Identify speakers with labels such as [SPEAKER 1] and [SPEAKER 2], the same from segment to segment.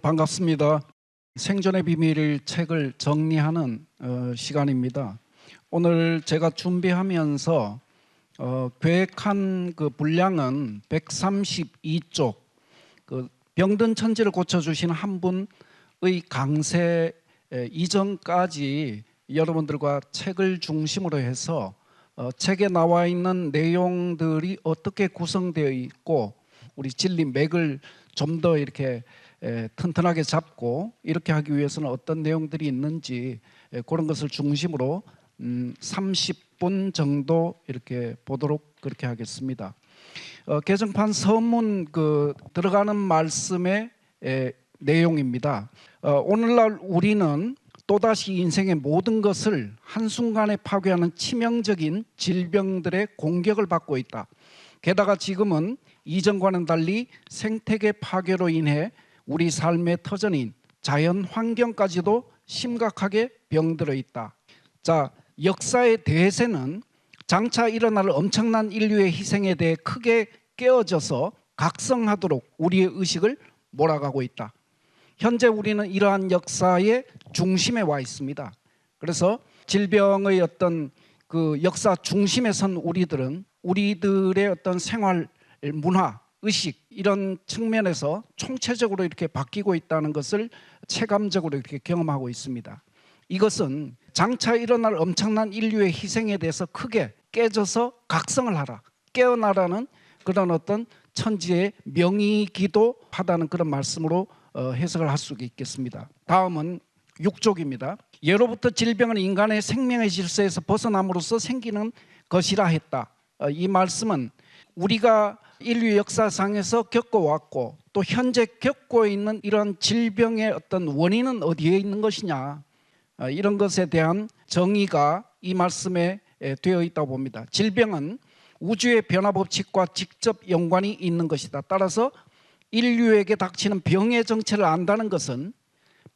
[SPEAKER 1] 반갑습니다. 생존의 비밀 책을 정리하는 시간입니다. 오늘 제가 준비하면서 계획한 그 분량은 132쪽, 그 병든 천지를 고쳐주신 한 분의 강세 이전까지 여러분들과 책을 중심으로 해서 책에 나와 있는 내용들이 어떻게 구성되어 있고 우리 진리 맥을 좀 더 이렇게 튼튼하게 잡고 이렇게 하기 위해서는 어떤 내용들이 있는지 그런 것을 중심으로 30분 정도 이렇게 보도록 그렇게 하겠습니다. 개정판 서문 들어가는 말씀의 내용입니다. 오늘날 우리는 또다시 인생의 모든 것을 한순간에 파괴하는 치명적인 질병들의 공격을 받고 있다. 게다가 지금은 이전과는 달리 생태계 파괴로 인해 우리 삶의 터전인 자연 환경까지도 심각하게 병들어 있다. 자, 역사의 대세는 장차 일어날 엄청난 인류의 희생에 대해 크게 깨어져서 각성하도록 우리의 의식을 몰아가고 있다. 현재 우리는 이러한 역사의 중심에 와 있습니다. 그래서 질병의 어떤 그 역사 중심에 선 우리들은 우리들의 어떤 생활, 문화, 의식 이런 측면에서 총체적으로 이렇게 바뀌고 있다는 것을 체감적으로 이렇게 경험하고 있습니다. 이것은 장차 일어날 엄청난 인류의 희생에 대해서 크게 깨져서 각성을 하라, 깨어나라는 그런 어떤 천지의 명의기도 하다는 그런 말씀으로 해석을 할 수 있겠습니다. 다음은 6쪽입니다. 예로부터 질병은 인간의 생명의 질서에서 벗어남으로써 생기는 것이라 했다. 이 말씀은 우리가 인류 역사상에서 겪어왔고 또 현재 겪고 있는 이런 질병의 어떤 원인은 어디에 있는 것이냐, 이런 것에 대한 정의가 이 말씀에 되어 있다고 봅니다. 질병은 우주의 변화 법칙과 직접 연관이 있는 것이다. 따라서 인류에게 닥치는 병의 정체를 안다는 것은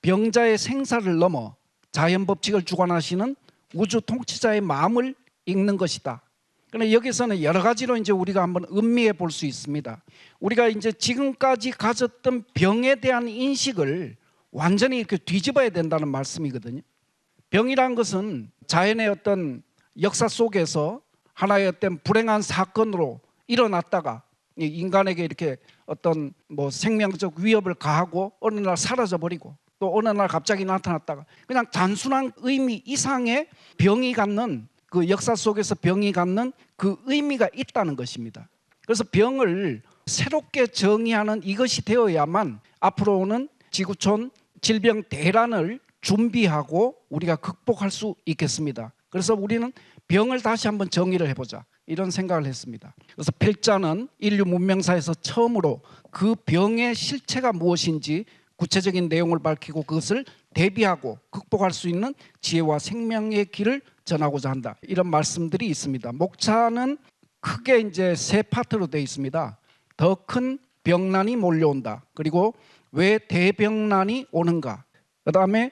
[SPEAKER 1] 병자의 생사를 넘어 자연 법칙을 주관하시는 우주 통치자의 마음을 읽는 것이다. 그런데 여기서는 여러 가지로 이제 우리가 한번 음미해 볼 수 있습니다. 우리가 이제 지금까지 가졌던 병에 대한 인식을 완전히 이렇게 뒤집어야 된다는 말씀이거든요. 병이란 것은 자연의 어떤 역사 속에서 하나의 어떤 불행한 사건으로 일어났다가 인간에게 이렇게 어떤 생명적 위협을 가하고 어느 날 사라져 버리고 또 어느 날 갑자기 나타났다가 그냥 단순한 의미 이상의 병이 갖는 그 역사 속에서 병이 갖는 그 의미가 있다는 것입니다. 그래서 병을 새롭게 정의하는 이것이 되어야만 앞으로는 지구촌 질병 대란을 준비하고 우리가 극복할 수 있겠습니다. 그래서 우리는 병을 다시 한번 정의를 해보자 이런 생각을 했습니다. 그래서 필자는 인류 문명사에서 처음으로 그 병의 실체가 무엇인지 구체적인 내용을 밝히고 그것을 대비하고 극복할 수 있는 지혜와 생명의 길을 전하고자 한다. 이런 말씀들이 있습니다. 목차는 크게 이제 세 파트로 되어 있습니다. 더 큰 병난이 몰려온다. 그리고 왜 대병난이 오는가. 그 다음에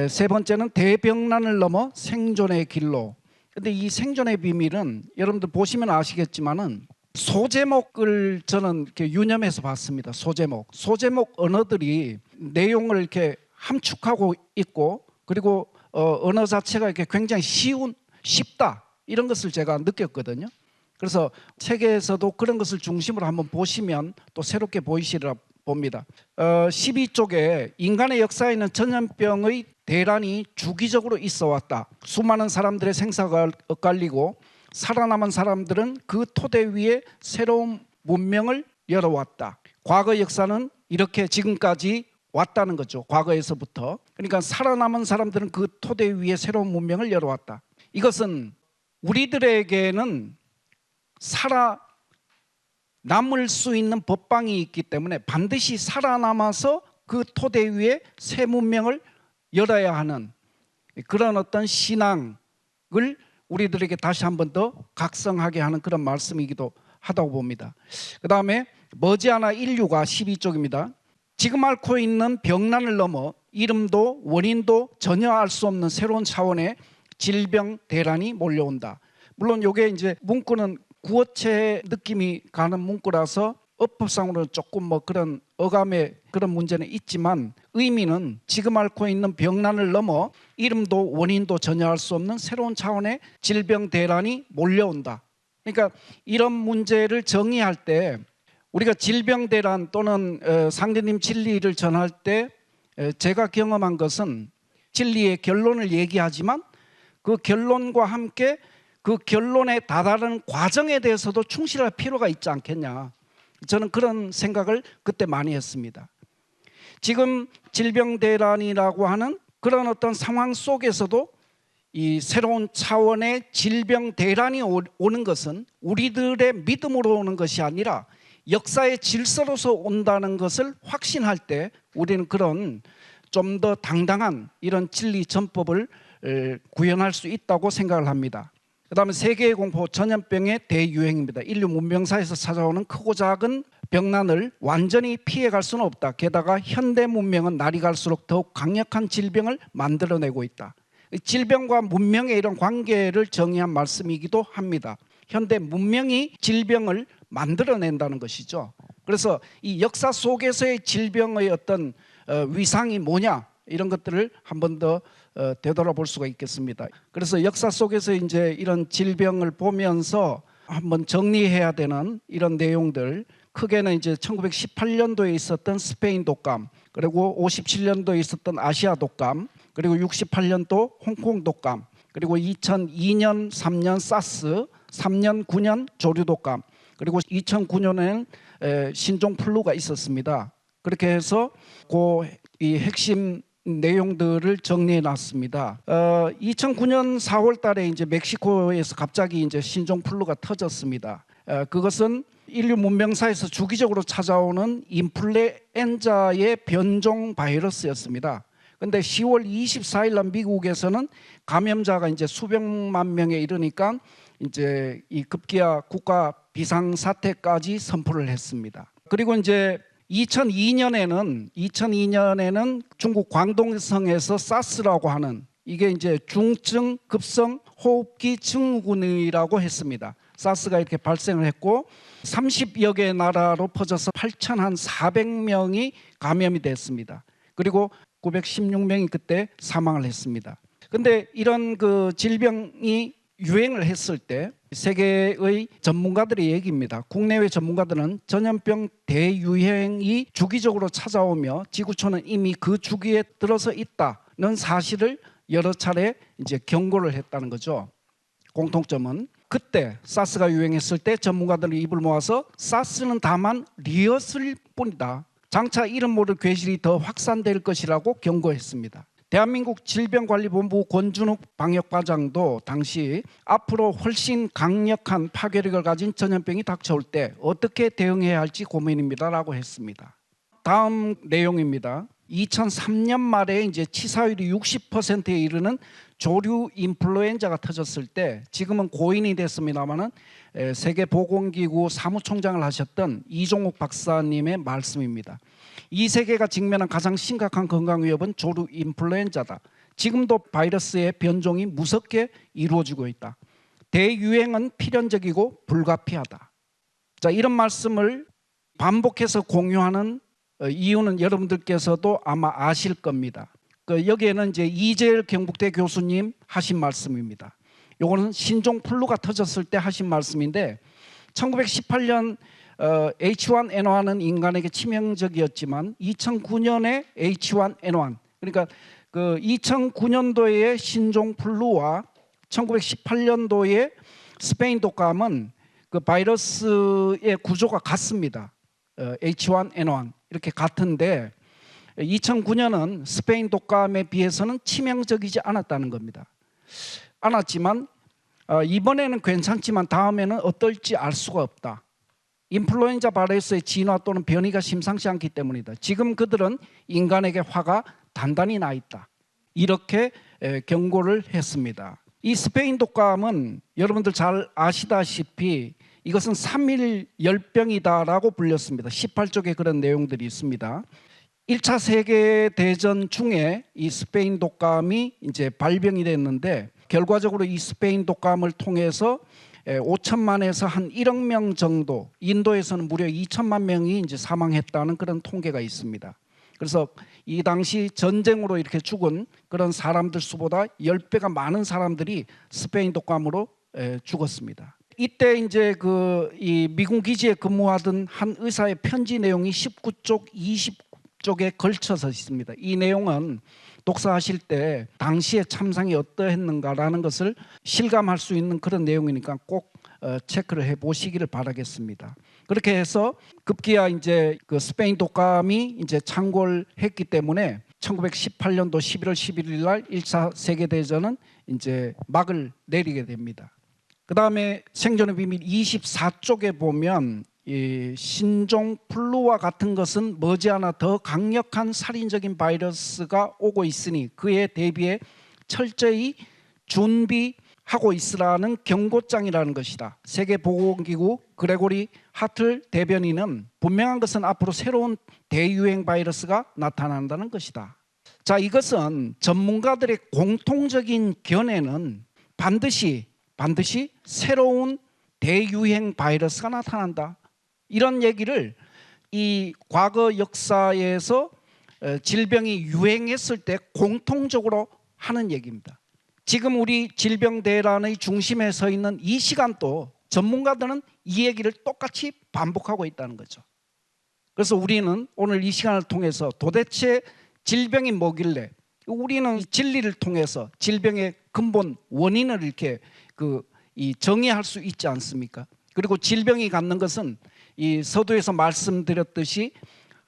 [SPEAKER 1] 세 번째는 대병난을 넘어 생존의 길로. 근데 이 생존의 비밀은 여러분들 보시면 아시겠지만은 소제목을 저는 이렇게 유념해서 봤습니다. 소제목 언어들이 내용을 이렇게 함축하고 있고 그리고 언어 자체가 이렇게 굉장히 쉽다 이런 것을 제가 느꼈거든요. 그래서 책에서도 그런 것을 중심으로 한번 보시면 또 새롭게 보이시리라 봅니다. 12쪽에 인간의 역사에는 전염병의 대란이 주기적으로 있어 왔다. 수많은 사람들의 생사가 엇갈리고 살아남은 사람들은 그 토대 위에 새로운 문명을 열어왔다. 과거 역사는 이렇게 지금까지 왔다는 거죠. 과거에서부터. 그러니까 살아남은 사람들은 그 토대 위에 새로운 문명을 열어왔다. 이것은 우리들에게는 살아남을 수 있는 법방이 있기 때문에 반드시 살아남아서 그 토대 위에 새 문명을 열어야 하는 그런 어떤 신앙을 우리들에게 다시 한 번 더 각성하게 하는 그런 말씀이기도 하다고 봅니다. 그 다음에 머지않아 인류가 12쪽입니다. 지금 앓고 있는 병난을 넘어 이름도 원인도 전혀 알 수 없는 새로운 차원의 질병 대란이 몰려온다. 물론 이게 이제 문구는 구어체 느낌이 가는 문구라서 어법상으로는 조금 뭐 그런 어감의 그런 문제는 있지만 의미는 지금 앓고 있는 병난을 넘어 이름도 원인도 전혀 알 수 없는 새로운 차원의 질병 대란이 몰려온다. 그러니까 이런 문제를 정의할 때 우리가 질병 대란 또는 상대님 진리를 전할 때 제가 경험한 것은 진리의 결론을 얘기하지만 그 결론과 함께 그 결론에 다다르는 과정에 대해서도 충실할 필요가 있지 않겠냐. 저는 그런 생각을 그때 많이 했습니다. 지금 질병 대란이라고 하는 그런 어떤 상황 속에서도 이 새로운 차원의 질병 대란이 오는 것은 우리들의 믿음으로 오는 것이 아니라 역사의 질서로서 온다는 것을 확신할 때 우리는 그런 좀 더 당당한 이런 진리 전법을 구현할 수 있다고 생각을 합니다. 그 다음에 세계의 공포, 전염병의 대유행입니다. 인류 문명사에서 찾아오는 크고 작은 병난을 완전히 피해갈 수는 없다. 게다가 현대 문명은 날이 갈수록 더욱 강력한 질병을 만들어내고 있다. 질병과 문명의 이런 관계를 정의한 말씀이기도 합니다. 현대 문명이 질병을 만들어낸다는 것이죠. 그래서 이 역사 속에서의 질병의 어떤 위상이 뭐냐 이런 것들을 한 번 더 되돌아볼 수가 있겠습니다. 그래서 역사 속에서 이제 이런 질병을 보면서 한번 정리해야 되는 이런 내용들, 크게는 이제 1918년도에 있었던 스페인 독감, 그리고 57년도에 있었던 아시아 독감, 그리고 68년도 홍콩 독감, 그리고 2002년, 3년 사스, 3년, 9년 조류 독감, 그리고 2009년에는 신종 플루가 있었습니다. 그렇게 해서 이 핵심 내용들을 정리해 놨습니다. 2009년 4월 달에 이제 멕시코에서 갑자기 이제 신종 플루가 터졌습니다. 그것은 인류 문명사에서 주기적으로 찾아오는 인플루엔자의 변종 바이러스였습니다. 근데 10월 24일 날 미국에서는 감염자가 이제 수백만 명에 이르니까 이제 이 급기야 국가 비상사태까지 선포를 했습니다. 그리고 이제 2002년에는 중국 광동성에서 사스라고 하는 이게 이제 중증 급성 호흡기 증후군이라고 했습니다. 사스가 이렇게 발생을 했고 30여 개 나라로 퍼져서 8,400명이 감염이 됐습니다. 그리고 916명이 그때 사망을 했습니다. 근데 이런 그 질병이 유행을 했을 때 세계의 전문가들의 얘기입니다. 국내외 전문가들은 전염병 대유행이 주기적으로 찾아오며 지구촌은 이미 그 주기에 들어서 있다는 사실을 여러 차례 이제 경고를 했다는 거죠. 공통점은 그때 사스가 유행했을 때 전문가들이 입을 모아서 사스는 다만 리허설 뿐이다. 장차 이름 모를 괴실이 더 확산될 것이라고 경고했습니다. 대한민국 질병관리본부 권준욱 방역과장도 당시 앞으로 훨씬 강력한 파괴력을 가진 전염병이 닥쳐올 때 어떻게 대응해야 할지 고민입니다라고 했습니다. 다음 내용입니다. 2003년 말에 이제 치사율이 60%에 이르는 조류 인플루엔자가 터졌을 때 지금은 고인이 됐습니다만은 세계보건기구 사무총장을 하셨던 이종욱 박사님의 말씀입니다. 이 세계가 직면한 가장 심각한 건강 위협은 조류 인플루엔자다. 지금도 바이러스의 변종이 무섭게 이루어지고 있다. 대유행은 필연적이고 불가피하다. 자, 이런 말씀을 반복해서 공유하는 이유는 여러분들께서도 아마 아실 겁니다. 여기에는 이제 이재열 경북대 교수님 하신 말씀입니다. 요거는 신종 플루가 터졌을 때 하신 말씀인데 1918년 H1N1은 인간에게 치명적이었지만 2009년에 H1N1 그러니까 그 2009년도의 신종 플루와 1918년도의 스페인 독감은 그 바이러스의 구조가 같습니다. H1N1 이렇게 같은데 2009년은 스페인 독감에 비해서는 치명적이지 않았다는 겁니다. 않았지만 이번에는 괜찮지만 다음에는 어떨지 알 수가 없다. 인플루엔자 바이러스의 진화 또는 변이가 심상치 않기 때문이다. 지금 그들은 인간에게 화가 단단히 나 있다. 이렇게 경고를 했습니다. 이 스페인 독감은 여러분들 잘 아시다시피 이것은 3일 열병이다라고 불렸습니다. 18쪽에 그런 내용들이 있습니다. 1차 세계대전 중에 이 스페인 독감이 이제 발병이 됐는데 결과적으로 이 스페인 독감을 통해서 5천만에서 한 1억 명 정도, 인도에서는 무려 2천만 명이 이제 사망했다는 그런 통계가 있습니다. 그래서 이 당시 전쟁으로 이렇게 죽은 그런 사람들 수보다 10배가 많은 사람들이 스페인 독감으로 죽었습니다. 이때 이제 이 미군 기지에 근무하던 한 의사의 편지 내용이 19쪽, 20쪽에 걸쳐서 있습니다. 이 내용은 독서하실 때 당시의 참상이 어떠했는가라는 것을 실감할 수 있는 그런 내용이니까 꼭 체크를 해 보시기를 바라겠습니다. 그렇게 해서 급기야 이제 그 스페인 독감이 이제 창궐 했기 때문에 1918년도 11월 11일 날 1차 세계 대전은 이제 막을 내리게 됩니다. 그다음에 생존의 비밀 24쪽에 보면 이 신종 플루와 같은 것은 머지않아 더 강력한 살인적인 바이러스가 오고 있으니 그에 대비해 철저히 준비하고 있으라는 경고장이라는 것이다. 세계보건기구 그레고리 하틀 대변인은 분명한 것은 앞으로 새로운 대유행 바이러스가 나타난다는 것이다. 자, 이것은 전문가들의 공통적인 견해는 반드시 새로운 대유행 바이러스가 나타난다. 이런 얘기를 이 과거 역사에서 질병이 유행했을 때 공통적으로 하는 얘기입니다. 지금 우리 질병 대란의 중심에 서 있는 이 시간도 전문가들은 이 얘기를 똑같이 반복하고 있다는 거죠. 그래서 우리는 오늘 이 시간을 통해서 도대체 질병이 뭐길래 우리는 진리를 통해서 질병의 근본 원인을 이렇게 정의할 수 있지 않습니까? 그리고 질병이 갖는 것은 이 서두에서 말씀드렸듯이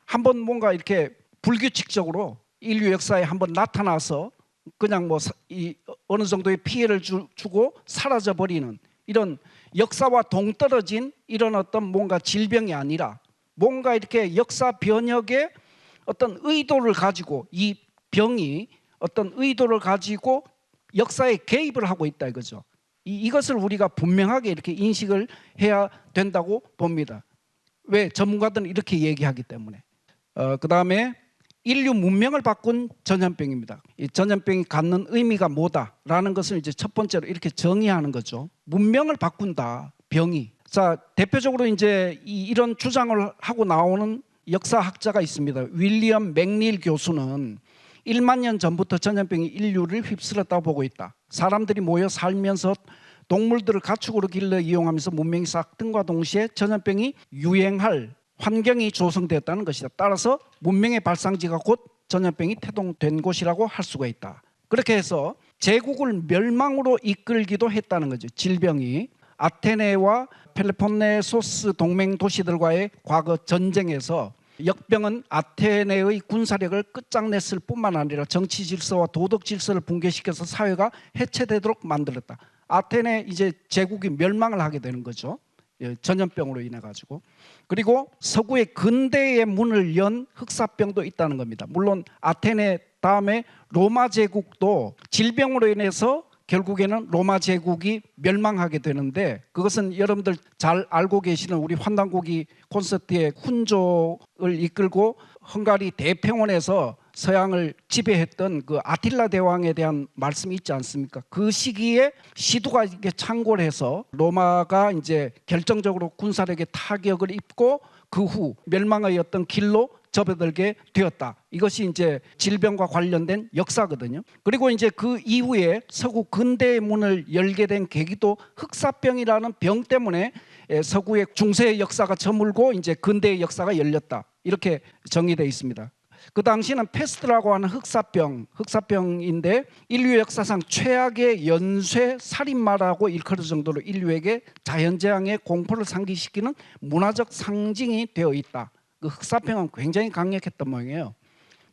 [SPEAKER 1] 한번 뭔가 이렇게 불규칙적으로 인류 역사에 한번 나타나서 그냥 어느 정도의 피해를 주고 사라져 버리는 이런 역사와 동떨어진 이런 어떤 뭔가 질병이 아니라 뭔가 이렇게 역사 변혁의 어떤 의도를 가지고 이 병이 어떤 의도를 가지고 역사에 개입을 하고 있다 이거죠. 이것을 우리가 분명하게 이렇게 인식을 해야 된다고 봅니다. 왜? 전문가들은 이렇게 얘기하기 때문에. 그 다음에 인류 문명을 바꾼 전염병입니다. 이 전염병이 갖는 의미가 뭐다라는 것을 이제 첫 번째로 이렇게 정의하는 거죠. 문명을 바꾼다, 병이. 자, 대표적으로 이제 이런 주장을 하고 나오는 역사학자가 있습니다. 윌리엄 맥닐 교수는 1만 년 전부터 전염병이 인류를 휩쓸었다고 보고 있다. 사람들이 모여 살면서 동물들을 가축으로 길러 이용하면서 문명이 싹튼과 동시에 전염병이 유행할 환경이 조성되었다는 것이다. 따라서 문명의 발상지가 곧 전염병이 태동된 곳이라고 할 수가 있다. 그렇게 해서 제국을 멸망으로 이끌기도 했다는 거죠. 질병이 아테네와 펠로폰네소스 동맹 도시들과의 과거 전쟁에서 역병은 아테네의 군사력을 끝장냈을 뿐만 아니라 정치 질서와 도덕 질서를 붕괴시켜서 사회가 해체되도록 만들었다. 아테네 이제 제국이 멸망을 하게 되는 거죠. 전염병으로 인해 가지고. 그리고 서구의 근대의 문을 연 흑사병도 있다는 겁니다. 물론 아테네 다음에 로마 제국도 질병으로 인해서 결국에는 로마 제국이 멸망하게 되는데 그것은 여러분들 잘 알고 계시는 우리 환단고기 콘서트의 훈족을 이끌고 헝가리 대평원에서 서양을 지배했던 그 아틸라 대왕에 대한 말씀이 있지 않습니까? 그 시기에 시두가 이렇게 창궐해서 로마가 이제 결정적으로 군사력의 타격을 입고 그 후 멸망의 어떤 길로 접어들게 되었다. 이것이 이제 질병과 관련된 역사거든요. 그리고 이제 그 이후에 서구 근대의 문을 열게 된 계기도 흑사병이라는 병 때문에 서구의 중세의 역사가 저물고 이제 근대의 역사가 열렸다. 이렇게 정의되어 있습니다. 그 당시는 페스트라고 하는 흑사병인데 인류 역사상 최악의 연쇄 살인마라고 일컬을 정도로 인류에게 자연재앙의 공포를 상기시키는 문화적 상징이 되어 있다. 그 흑사병은 굉장히 강력했던 모양이에요.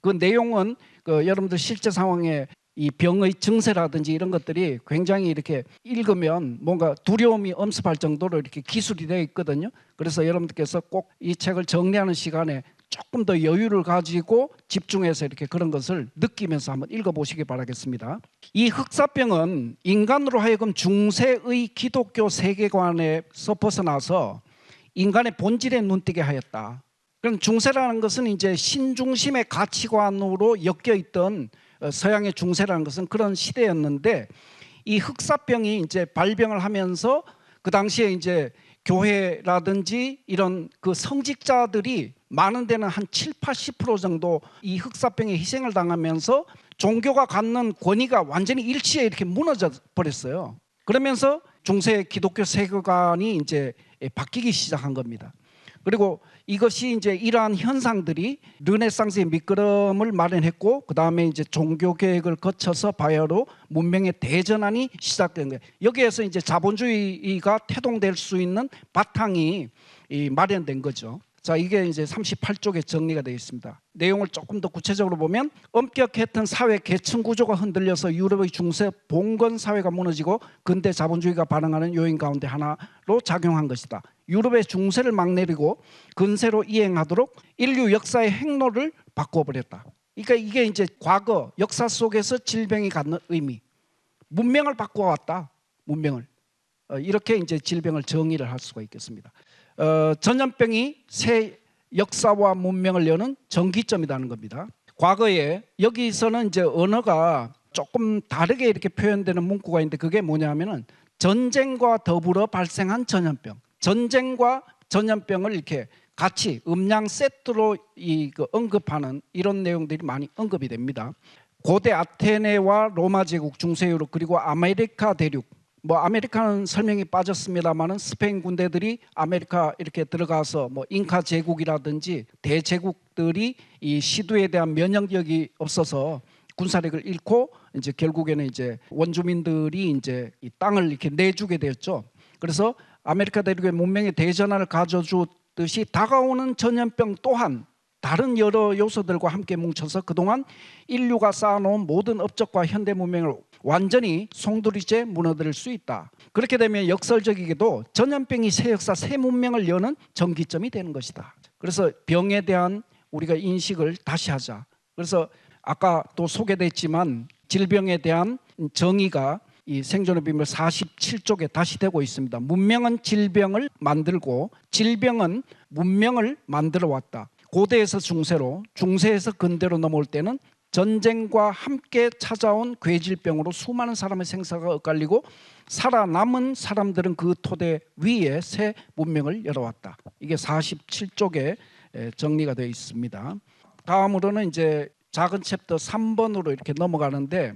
[SPEAKER 1] 그 내용은 여러분들 실제 상황에 이 병의 증세라든지 이런 것들이 굉장히 이렇게 읽으면 뭔가 두려움이 엄습할 정도로 이렇게 기술이 되어 있거든요. 그래서 여러분들께서 꼭 이 책을 정리하는 시간에 조금 더 여유를 가지고 집중해서 이렇게 그런 것을 느끼면서 한번 읽어보시기 바라겠습니다. 이 흑사병은 인간으로 하여금 중세의 기독교 세계관에서 벗어나서 인간의 본질에 눈뜨게 하였다. 그럼 중세라는 것은 이제 신중심의 가치관으로 엮여 있던 서양의 중세라는 것은 그런 시대였는데 이 흑사병이 이제 발병을 하면서 그 당시에 이제 교회라든지 이런 그 성직자들이 많은 데는 한 7, 80% 정도 이 흑사병에 희생을 당하면서 종교가 갖는 권위가 완전히 일시에 이렇게 무너져 버렸어요. 그러면서 중세 기독교 세계관이 이제 바뀌기 시작한 겁니다. 그리고 이것이 이제 이러한 현상들이 르네상스의 밑거름을 마련했고, 그 다음에 이제 종교 개혁을 거쳐서 바야흐로 문명의 대전환이 시작된 거예요. 여기에서 이제 자본주의가 태동될 수 있는 바탕이 마련된 거죠. 자, 이게 이제 38쪽에 정리가 되어 있습니다. 내용을 조금 더 구체적으로 보면, 엄격했던 사회 계층 구조가 흔들려서 유럽의 중세 봉건 사회가 무너지고 근대 자본주의가 반응하는 요인 가운데 하나로 작용한 것이다. 유럽의 중세를 막 내리고 근세로 이행하도록 인류 역사의 행로를 바꿔버렸다. 그러니까 이게 이제 과거 역사 속에서 질병이 갖는 의미, 문명을 바꿔왔다. 문명을 이렇게 이제 질병을 정의를 할 수가 있겠습니다. 전염병이 새 역사와 문명을 여는 전기점이라는 겁니다. 과거에 여기서는 이제 언어가 조금 다르게 이렇게 표현되는 문구가 있는데, 그게 뭐냐면은 전쟁과 더불어 발생한 전염병, 전쟁과 전염병을 이렇게 같이 음양 세트로 언급하는 이런 내용들이 많이 언급이 됩니다. 고대 아테네와 로마 제국, 중세 유럽, 그리고 아메리카 대륙, 뭐 아메리카는 설명이 빠졌습니다만은 스페인 군대들이 아메리카 이렇게 들어가서 뭐 잉카 제국이라든지 대제국들이 이 시두에 대한 면역력이 없어서 군사력을 잃고 이제 결국에는 이제 원주민들이 이제 이 땅을 이렇게 내주게 되었죠. 그래서 아메리카 대륙의 문명의 대전환을 가져주듯이 다가오는 전염병 또한 다른 여러 요소들과 함께 뭉쳐서 그동안 인류가 쌓아놓은 모든 업적과 현대 문명을 완전히 송두리째 무너뜨릴 수 있다. 그렇게 되면 역설적이게도 전염병이 새 역사, 새 문명을 여는 전기점이 되는 것이다. 그래서 병에 대한 우리가 인식을 다시 하자. 그래서 아까 또 소개됐지만 질병에 대한 정의가 이 생존의 비밀 47쪽에 다시 되고 있습니다. 문명은 질병을 만들고 질병은 문명을 만들어 왔다. 고대에서 중세로, 중세에서 근대로 넘어올 때는 전쟁과 함께 찾아온 괴질병으로 수많은 사람의 생사가 엇갈리고 살아남은 사람들은 그 토대 위에 새 문명을 열어왔다. 이게 47쪽에 정리가 되어 있습니다. 다음으로는 이제 작은 챕터 3번으로 이렇게 넘어가는데,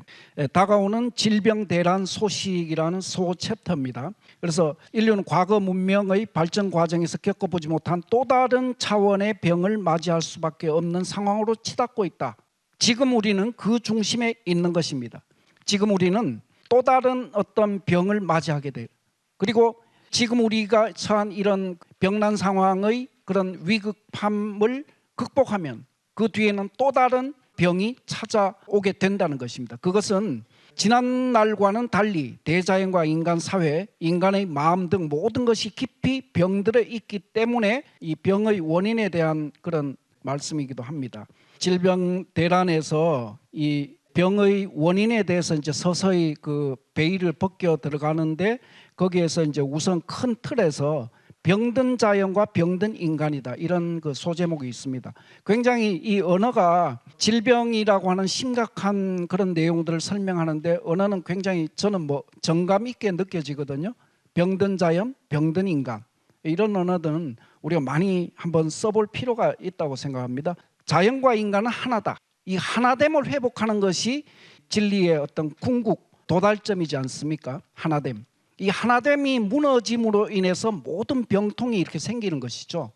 [SPEAKER 1] 다가오는 질병 대란 소식이라는 소 챕터입니다. 그래서 인류는 과거 문명의 발전 과정에서 겪어보지 못한 또 다른 차원의 병을 맞이할 수밖에 없는 상황으로 치닫고 있다. 지금 우리는 그 중심에 있는 것입니다. 지금 우리는 또 다른 어떤 병을 맞이하게 돼요. 그리고 지금 우리가 처한 이런 병난 상황의 그런 위급함을 극복하면 그 뒤에는 또 다른 병이 찾아오게 된다는 것입니다. 그것은 지난 날과는 달리 대자연과 인간 사회, 인간의 마음 등 모든 것이 깊이 병들어 있기 때문에 이 병의 원인에 대한 그런 말씀이기도 합니다. 질병 대란에서 이 병의 원인에 대해서 이제 서서히 그 베일을 벗겨 들어가는데, 거기에서 이제 우선 큰 틀에서 병든 자연과 병든 인간이다, 이런 그 소제목이 있습니다. 굉장히 이 언어가 질병이라고 하는 심각한 그런 내용들을 설명하는데, 언어는 굉장히 저는 뭐 정감 있게 느껴지거든요. 병든 자연, 병든 인간, 이런 언어들은 우리가 많이 한번 써볼 필요가 있다고 생각합니다. 자연과 인간은 하나다. 이 하나됨을 회복하는 것이 진리의 어떤 궁극 도달점이지 않습니까? 하나됨. 이 하나됨이 무너짐으로 인해서 모든 병통이 이렇게 생기는 것이죠.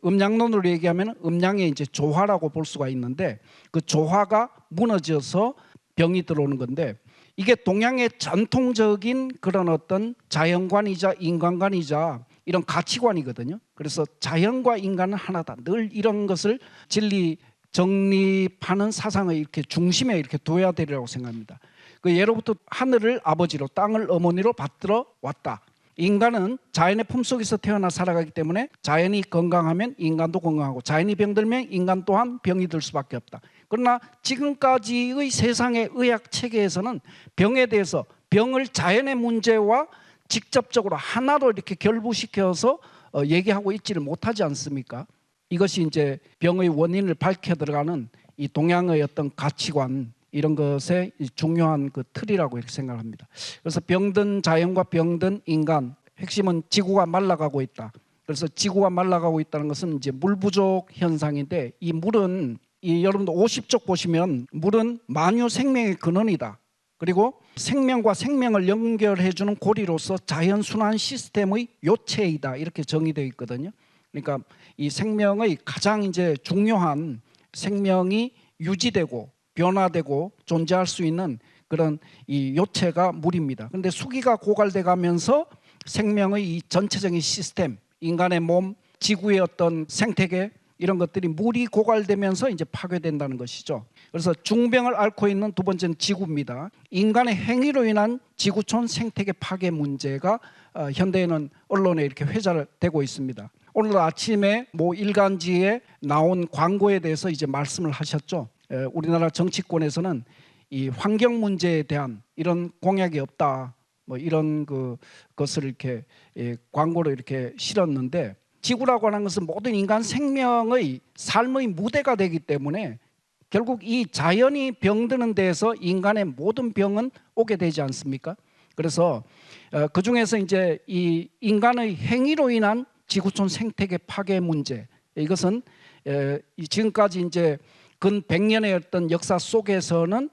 [SPEAKER 1] 음양론으로 얘기하면 음양의 이제 조화라고 볼 수가 있는데, 그 조화가 무너져서 병이 들어오는 건데, 이게 동양의 전통적인 그런 어떤 자연관이자 인간관이자 이런 가치관이거든요. 그래서 자연과 인간은 하나다. 늘 이런 것을 진리 정립하는 사상의 이렇게 중심에 이렇게 둬야 되리라고 생각합니다. 그 예로부터 하늘을 아버지로, 땅을 어머니로 받들어 왔다. 인간은 자연의 품속에서 태어나 살아가기 때문에 자연이 건강하면 인간도 건강하고, 자연이 병들면 인간 또한 병이 들 수밖에 없다. 그러나 지금까지의 세상의 의학 체계에서는 병에 대해서 병을 자연의 문제와 직접적으로 하나로 이렇게 결부시켜서 얘기하고 있지를 못하지 않습니까? 이것이 이제 병의 원인을 밝혀 들어가는 이 동양의 어떤 가치관, 이런 것의 중요한 그 틀이라고 이렇게 생각합니다. 그래서 병든 자연과 병든 인간, 핵심은 지구가 말라가고 있다. 그래서 지구가 말라가고 있다는 것은 이제 물 부족 현상인데, 이 물은 여러분들 50쪽 보시면 물은 만유 생명의 근원이다. 그리고 생명과 생명을 연결해주는 고리로서 자연 순환 시스템의 요체이다. 이렇게 정의되어 있거든요. 그러니까 이 생명의 가장 이제 중요한, 생명이 유지되고 변화되고 존재할 수 있는 그런 이 요체가 물입니다. 그런데 수기가 고갈돼 가면서 생명의 이 전체적인 시스템, 인간의 몸, 지구의 어떤 생태계, 이런 것들이 물이 고갈되면서 이제 파괴된다는 것이죠. 그래서 중병을 앓고 있는 두 번째는 지구입니다. 인간의 행위로 인한 지구촌 생태계 파괴 문제가 현대에는 언론에 이렇게 회자되고 있습니다. 오늘 아침에 모 일간지에 나온 광고에 대해서 이제 말씀을 하셨죠. 우리나라 정치권에서는 이 환경 문제에 대한 이런 공약이 없다, 뭐 이런 것을 이렇게 광고로 이렇게 실었는데, 지구라고 하는 것은 모든 인간 생명의 삶의 무대가 되기 때문에 결국 이 자연이 병드는 데에서 인간의 모든 병은 오게 되지 않습니까? 그래서 그 중에서 이제 이 인간의 행위로 인한 지구촌 생태계 파괴 문제, 이것은 지금까지 이제 근 100년의 어떤 역사 속에서는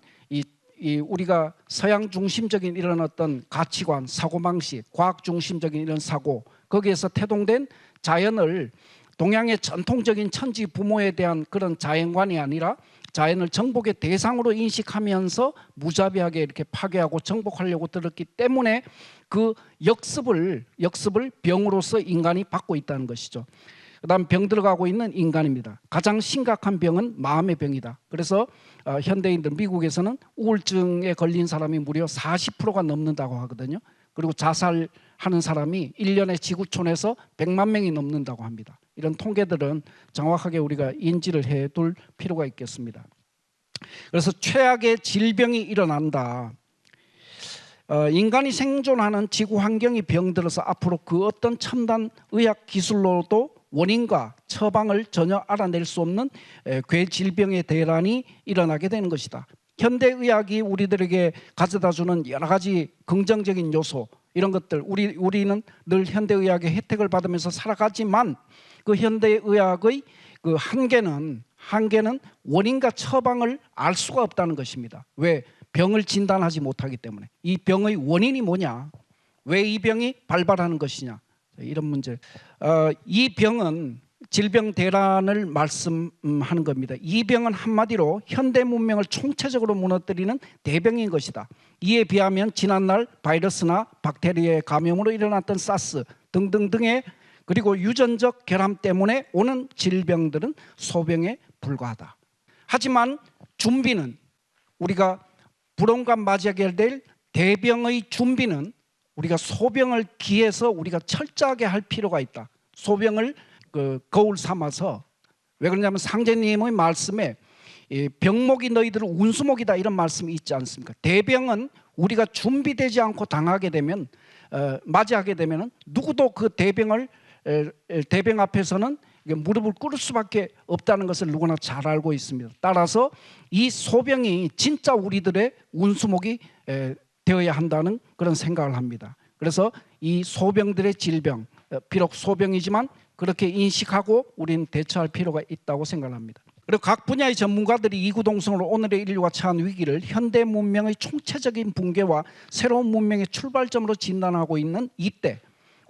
[SPEAKER 1] 이 우리가 서양 중심적인 이런 어떤 가치관, 사고방식, 과학 중심적인 이런 사고, 거기에서 태동된 자연을 동양의 전통적인 천지 부모에 대한 그런 자연관이 아니라 자연을 정복의 대상으로 인식하면서 무자비하게 이렇게 파괴하고 정복하려고 들었기 때문에 그 역습을 병으로서 인간이 받고 있다는 것이죠. 그다음 병 들어가고 있는 인간입니다. 가장 심각한 병은 마음의 병이다. 그래서 현대인들, 미국에서는 우울증에 걸린 사람이 무려 40%가 넘는다고 하거든요. 그리고 자살하는 사람이 1년에 지구촌에서 100만 명이 넘는다고 합니다. 이런 통계들은 정확하게 우리가 인지를 해둘 필요가 있겠습니다. 그래서 최악의 질병이 일어난다. 인간이 생존하는 지구 환경이 병들어서 앞으로 그 어떤 첨단 의학 기술로도 원인과 처방을 전혀 알아낼 수 없는 괴질병의 대란이 일어나게 되는 것이다. 현대의학이 우리들에게 가져다주는 여러 가지 긍정적인 요소, 이런 것들, 우리는 늘 현대의학의 혜택을 받으면서 살아가지만 그 현대의학의 그 한계는 원인과 처방을 알 수가 없다는 것입니다. 왜? 병을 진단하지 못하기 때문에. 이 병의 원인이 뭐냐? 왜 이 병이 발발하는 것이냐? 이런 문제. 이 병은 질병 대란을 말씀하는 겁니다. 이 병은 한마디로 현대 문명을 총체적으로 무너뜨리는 대병인 것이다. 이에 비하면 지난날 바이러스나 박테리아의 감염으로 일어났던 사스 등등등의 그리고 유전적 결함 때문에 오는 질병들은 소병에 불과하다. 하지만 준비는, 우리가 불온과 맞이하게 될 대병의 준비는 우리가 소병을 기해서 우리가 철저하게 할 필요가 있다. 소병을 거울 삼아서, 왜 그러냐면 상제님의 말씀에 병목이 너희들은 운수목이다, 이런 말씀이 있지 않습니까? 대병은 우리가 준비되지 않고 당하게 되면, 맞이하게 되면 누구도 그 대병 앞에서는 무릎을 꿇을 수밖에 없다는 것을 누구나 잘 알고 있습니다. 따라서 이 소병이 진짜 우리들의 운수목이 되어야 한다는 그런 생각을 합니다. 그래서 이 소병들의 질병, 비록 소병이지만 그렇게 인식하고 우리는 대처할 필요가 있다고 생각합니다. 그리고 각 분야의 전문가들이 이구동성으로 오늘의 인류가 처한 위기를 현대 문명의 총체적인 붕괴와 새로운 문명의 출발점으로 진단하고 있는 이때,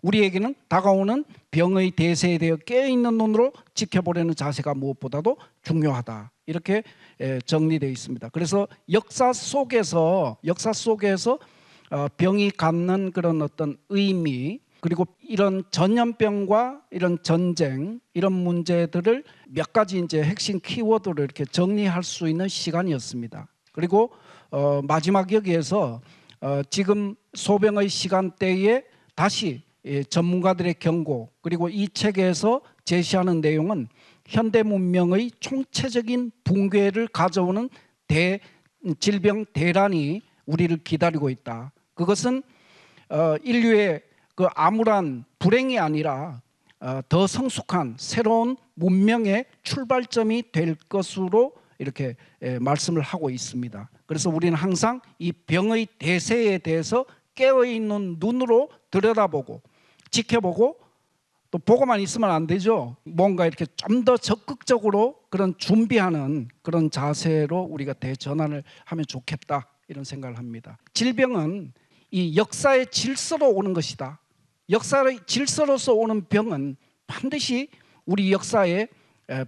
[SPEAKER 1] 우리에게는 다가오는 병의 대세에 대해 깨어있는 눈으로 지켜보려는 자세가 무엇보다도 중요하다. 이렇게 정리되어 있습니다. 그래서 역사 속에서 병이 갖는 그런 어떤 의미, 그리고 이런 전염병과 이런 전쟁, 이런 문제들을 몇 가지 이제 핵심 키워드로 이렇게 정리할 수 있는 시간이었습니다. 그리고 마지막 여기에서 지금 소병의 시간대에 다시 전문가들의 경고, 그리고 이 책에서 제시하는 내용은 현대 문명의 총체적인 붕괴를 가져오는 질병 대란이 우리를 기다리고 있다. 그것은 인류의 그 암울한 불행이 아니라 더 성숙한 새로운 문명의 출발점이 될 것으로 이렇게 말씀을 하고 있습니다. 그래서 우리는 항상 이 병의 대세에 대해서 깨어있는 눈으로 들여다보고 지켜보고 또 보고만 있으면 안 되죠. 뭔가 이렇게 좀 더 적극적으로 그런 준비하는 그런 자세로 우리가 대전환을 하면 좋겠다, 이런 생각을 합니다. 질병은 이 역사의 질서로 오는 것이다. 역사의 질서로서 오는 병은 반드시 우리 역사의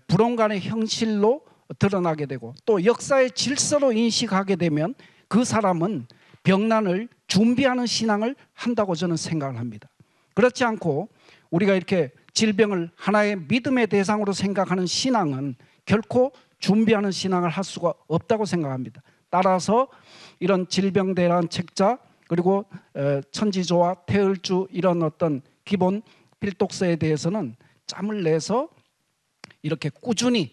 [SPEAKER 1] 불온간의 현실로 드러나게 되고, 또 역사의 질서로 인식하게 되면 그 사람은 병난을 준비하는 신앙을 한다고 저는 생각을 합니다. 그렇지 않고 우리가 이렇게 질병을 하나의 믿음의 대상으로 생각하는 신앙은 결코 준비하는 신앙을 할 수가 없다고 생각합니다. 따라서 이런 질병대란 책자, 그리고 천지조와 태을주, 이런 어떤 기본 필독서에 대해서는 짬을 내서 이렇게 꾸준히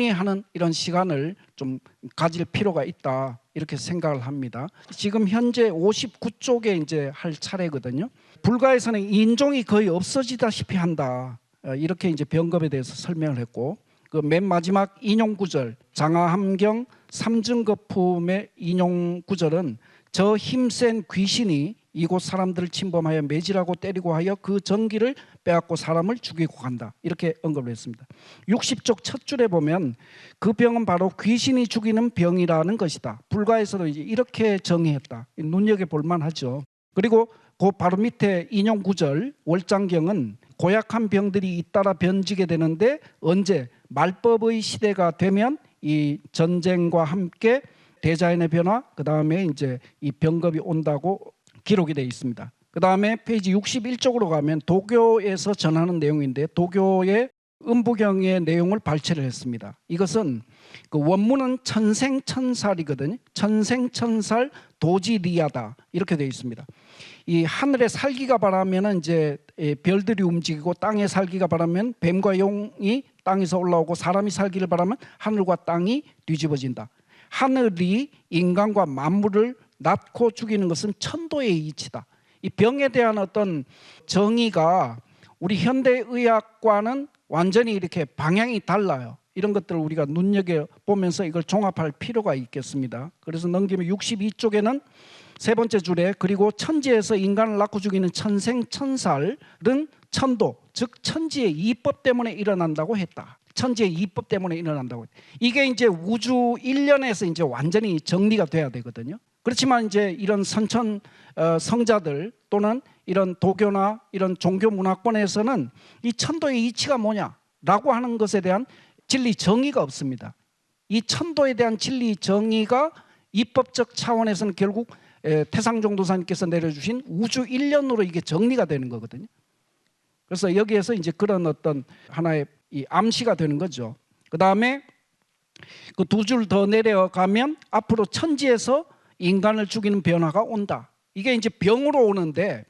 [SPEAKER 1] 하는 이런 시간을 좀 가질 필요가 있다, 이렇게 생각을 합니다. 지금 현재 59쪽에 이제 할 차례거든요. 불가에서는 인종이 거의 없어지다시피 한다, 이렇게 이제 병겁에 대해서 설명을 했고, 그 맨 마지막 인용 구절, 장하함경 삼증거품의 인용 구절은 저 힘센 귀신이 이곳 사람들을 침범하여 매질하고 때리고 하여 그 전기를 빼앗고 사람을 죽이고 간다, 이렇게 언급을 했습니다. 60쪽 첫 줄에 보면 그 병은 바로 귀신이 죽이는 병이라는 것이다. 불가에서도 이제 이렇게 정의했다. 눈여겨볼 만하죠. 그리고 그 바로 밑에 인용 구절, 월장경은 고약한 병들이 잇따라 번지게 되는데 언제? 말법의 시대가 되면 이 전쟁과 함께 대자연의 변화, 그 다음에 이제 이 병겁이 온다고 기록이 되어 있습니다. 그 다음에 페이지 61쪽으로 가면 도교에서 전하는 내용인데, 도교의 음부경의 내용을 발췌를 했습니다. 이것은 그 원문은 천생천살이거든요. 천생천살 도지리야다, 이렇게 되어 있습니다. 이 하늘에 살기가 바라면 이제 별들이 움직이고, 땅에 살기가 바라면 뱀과 용이 땅에서 올라오고, 사람이 살기를 바라면 하늘과 땅이 뒤집어진다. 하늘이 인간과 만물을 낳고 죽이는 것은 천도의 이치다. 이 병에 대한 어떤 정의가 우리 현대의학과는 완전히 이렇게 방향이 달라요. 이런 것들을 우리가 눈여겨보면서 이걸 종합할 필요가 있겠습니다. 그래서 넘기면 62쪽에는 세 번째 줄에 그리고 천지에서 인간을 낳고 죽이는 천생천살은 천도, 즉 천지의 이법 때문에 일어난다고 했다. 천지의 이법 때문에 일어난다고 했다. 이게 이제 우주 일련에서 이제 완전히 정리가 돼야 되거든요. 그렇지만 이제 이런 선천 성자들 또는 이런 도교나 이런 종교 문화권에서는 이 천도의 이치가 뭐냐라고 하는 것에 대한 진리 정의가 없습니다. 이 천도에 대한 진리 정의가 입법적 차원에서는 결국 태상종도사님께서 내려주신 우주 일련으로 이게 정리가 되는 거거든요. 그래서 여기에서 이제 그런 어떤 하나의 이 암시가 되는 거죠. 그 다음에 그 두 줄 더 내려가면 앞으로 천지에서 인간을 죽이는 변화가 온다. 이게 이제 병으로 오는데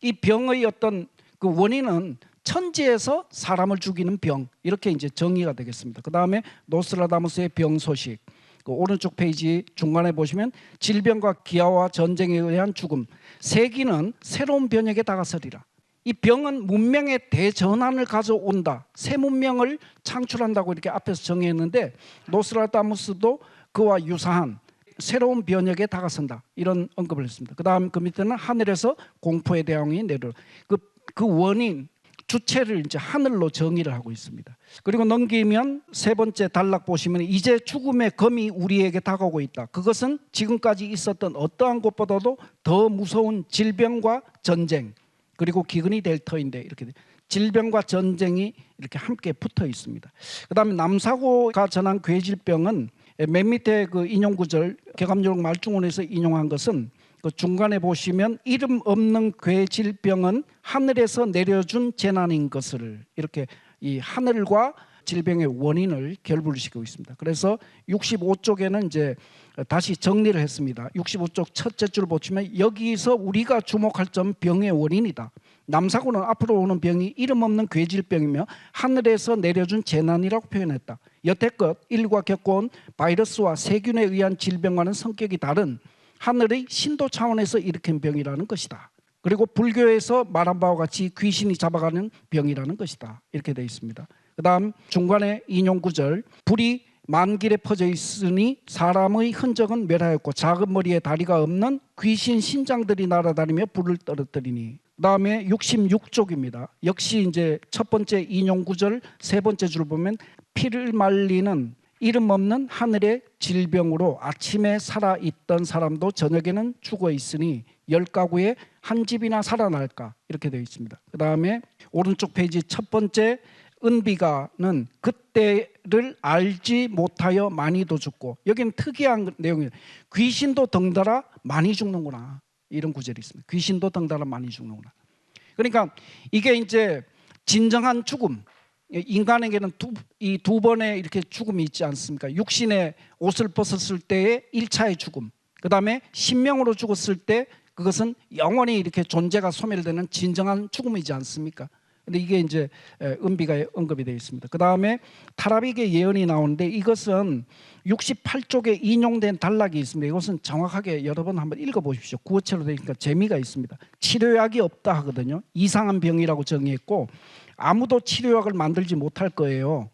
[SPEAKER 1] 이 병의 어떤 그 원인은 천지에서 사람을 죽이는 병, 이렇게 이제 정의가 되겠습니다. 그 다음에 노스트라다무스의 병 소식, 그 오른쪽 페이지 중간에 보시면 질병과 기아와 전쟁에 의한 죽음, 세기는 새로운 변혁에 다가서리라. 이 병은 문명의 대전환을 가져온다, 새 문명을 창출한다고 이렇게 앞에서 정의했는데, 노스트라다무스도 그와 유사한 새로운 변혁에 다가선다, 이런 언급을 했습니다. 그 다음 그 밑에는 하늘에서 공포의 대왕이 내려, 그 원인, 주체를 이제 하늘로 정의를 하고 있습니다. 그리고 넘기면 세 번째 단락 보시면 이제 죽음의 검이 우리에게 다가오고 있다. 그것은 지금까지 있었던 어떠한 것보다도 더 무서운 질병과 전쟁, 그리고 기근이 될 터인데, 이렇게 질병과 전쟁이 이렇게 함께 붙어 있습니다. 그 다음에 남사고가 전한 괴질병은 맨 밑에 그 인용 구절, 개감요록 말중원에서 인용한 것은 그 중간에 보시면 이름 없는 괴질병은 하늘에서 내려준 재난인 것을, 이렇게 이 하늘과 질병의 원인을 결부시키고 있습니다. 그래서 65쪽에는 이제 다시 정리를 했습니다. 65쪽 첫째 줄 보시면 여기서 우리가 주목할 점 병의 원인이다. 남사고는 앞으로 오는 병이 이름 없는 괴질병이며 하늘에서 내려준 재난이라고 표현했다. 여태껏 인류가 겪어온 바이러스와 세균에 의한 질병과는 성격이 다른 하늘의 신도 차원에서 일으킨 병이라는 것이다. 그리고 불교에서 말한 바와 같이 귀신이 잡아가는 병이라는 것이다, 이렇게 되어 있습니다. 그 다음 중간에 인용 구절, 불이 만길에 퍼져 있으니 사람의 흔적은 멸하였고 작은 머리에 다리가 없는 귀신 신장들이 날아다니며 불을 떨어뜨리니. 그다음에 66쪽입니다. 역시 이제 첫 번째 인용 구절 세 번째 줄 보면 피를 말리는 이름 없는 하늘의 질병으로 아침에 살아있던 사람도 저녁에는 죽어 있으니 10가구에 한 집이나 살아날까, 이렇게 되어 있습니다. 그 다음에 오른쪽 페이지 첫 번째 은비가는 그때를 알지 못하여 많이도 죽고, 여기는 특이한 내용이에요. 귀신도 덩달아 많이 죽는구나, 이런 구절이 있습니다. 귀신도 덩달아 많이 죽는구나. 그러니까 이게 이제 진정한 죽음, 인간에게는 이 두 번의 이렇게 죽음이 있지 않습니까? 육신의 옷을 벗었을 때의 1차의 죽음, 그 다음에 신명으로 죽었을 때 그것은 영원히 이렇게 존재가 소멸되는 진정한 죽음이지 않습니까? 근데 이게 이제 은비가 언급이 되어 있습니다. 그 다음에 타라빅의 예언이 나오는데 이것은 68쪽에 인용된 단락이 있습니다. 이것은 정확하게 여러 번 한번 읽어보십시오. 구어체로 되니까 재미가 있습니다. 치료약이 없다 하거든요. 이상한 병이라고 정의했고 아무도 치료약을 만들지 못할 거예요.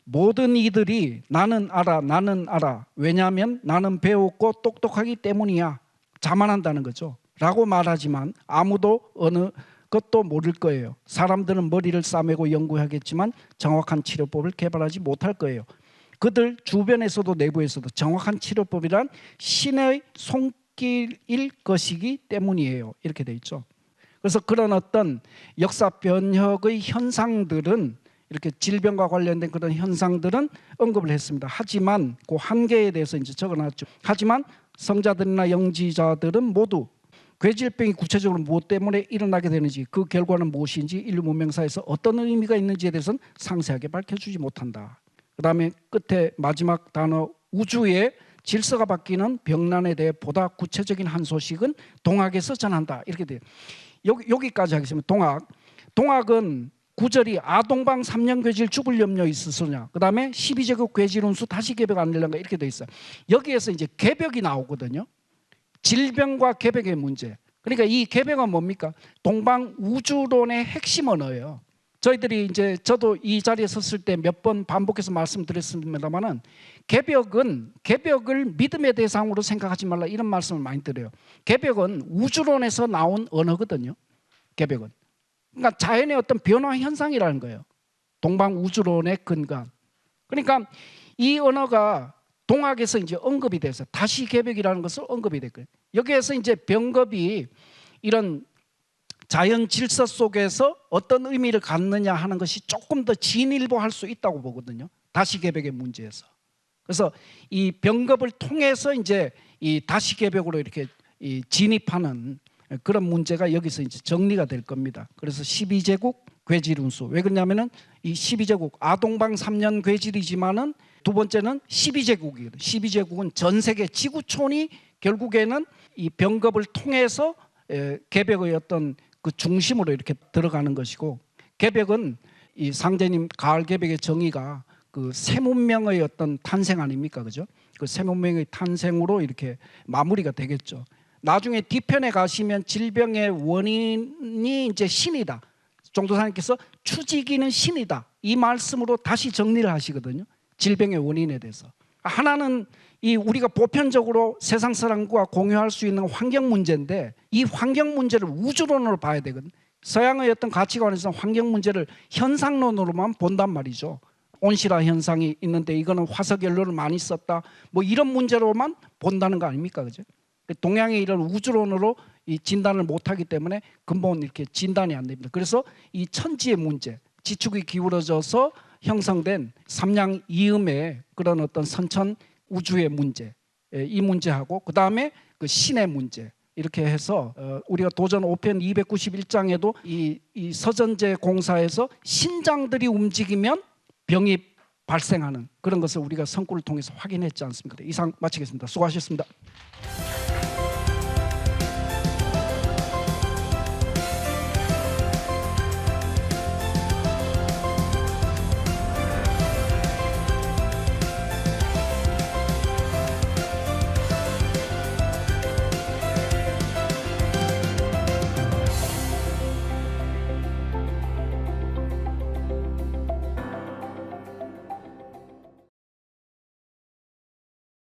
[SPEAKER 1] 모든 이들이 나는 알아. 왜냐하면 나는 배웠고 똑똑하기 때문이야. 자만한다는 거죠. 라고 말하지만 아무도 어느 것도 모를 거예요. 사람들은 머리를 싸매고 연구하겠지만 정확한 치료법을 개발하지 못할 거예요. 그들 주변에서도 내부에서도 정확한 치료법이란 신의 손길일 것이기 때문이에요. 이렇게 돼 있죠. 그래서 그런 어떤 역사 변혁의 현상들은, 이렇게 질병과 관련된 그런 현상들은 언급을 했습니다. 하지만 그 한계에 대해서 이제 적어놨죠. 하지만 성자들이나 영지자들은 모두 괴질병이 구체적으로 무엇 때문에 일어나게 되는지, 그 결과는 무엇인지, 인류 문명사에서 어떤 의미가 있는지에 대해서는 상세하게 밝혀주지 못한다. 그 다음에 끝에 마지막 단어 우주의 질서가 바뀌는 병난에 대해 보다 구체적인 한 소식은 동학에서 전한다. 이렇게 돼요. 여기까지 하겠습니다. 동학은 구절이 아동방 3년 괴질 죽을 염려 있으소냐, 그 다음에 12제국 괴질 운수 다시 개벽 안 될런가, 이렇게 돼 있어요. 여기에서 이제 개벽이 나오거든요. 질병과 개벽의 문제. 그러니까 이 개벽은 뭡니까? 동방 우주론의 핵심 언어예요. 저희들이 이제 저도 이 자리에 섰을 때 몇 번 반복해서 말씀드렸습니다만은 개벽을 믿음의 대상으로 생각하지 말라, 이런 말씀을 많이 드려요. 개벽은 우주론에서 나온 언어거든요. 개벽은. 그러니까 자연의 어떤 변화 현상이라는 거예요. 동방 우주론의 근간. 그러니까 이 언어가 동학에서 이제 언급이 돼서 다시 개벽이라는 것을 언급이 됐고요. 여기에서 이제 병겁이 이런 자연 질서 속에서 어떤 의미를 갖느냐 하는 것이 조금 더 진일보할 수 있다고 보거든요. 다시 개벽의 문제에서. 그래서 이 병겁을 통해서 이제 이 다시 개벽으로 이렇게 진입하는 그런 문제가 여기서 이제 정리가 될 겁니다. 그래서 12제국 괴질 운수. 왜 그러냐면은 이 12제국 아동방 3년 괴질이지만은 두 번째는 12제국이거든요. 12제국은 전 세계 지구촌이 결국에는 이 병겁을 통해서 개벽의 어떤 그 중심으로 이렇게 들어가는 것이고, 개벽은 이 상제님 가을 개벽의 정의가 그 새 문명의 어떤 탄생 아닙니까, 그죠? 그 새 문명의 탄생으로 이렇게 마무리가 되겠죠. 나중에 뒤편에 가시면 질병의 원인이 이제 신이다. 종도사님께서 추지기는 신이다. 이 말씀으로 다시 정리를 하시거든요. 질병의 원인에 대해서. 하나는 이 우리가 보편적으로 세상 사람과 공유할 수 있는 환경 문제인데, 이 환경 문제를 우주론으로 봐야 되거든요. 서양의 어떤 가치관에서 환경 문제를 현상론으로만 본단 말이죠. 온실화 현상이 있는데 이거는 화석 연료를 많이 썼다, 뭐 이런 문제로만 본다는 거 아닙니까, 그죠? 동양의 이런 우주론으로 이 진단을 못하기 때문에 근본 이렇게 진단이 안 됩니다. 그래서 이 천지의 문제, 지축이 기울어져서 형성된 삼양이음의 그런 어떤 선천 우주의 문제, 이 문제하고 그 다음에 그 신의 문제, 이렇게 해서 우리가 도전 5편 291장에도 이 서전제 공사에서 신장들이 움직이면 병이 발생하는 그런 것을 우리가 성구를 통해서 확인했지 않습니까? 이상 마치겠습니다. 수고하셨습니다.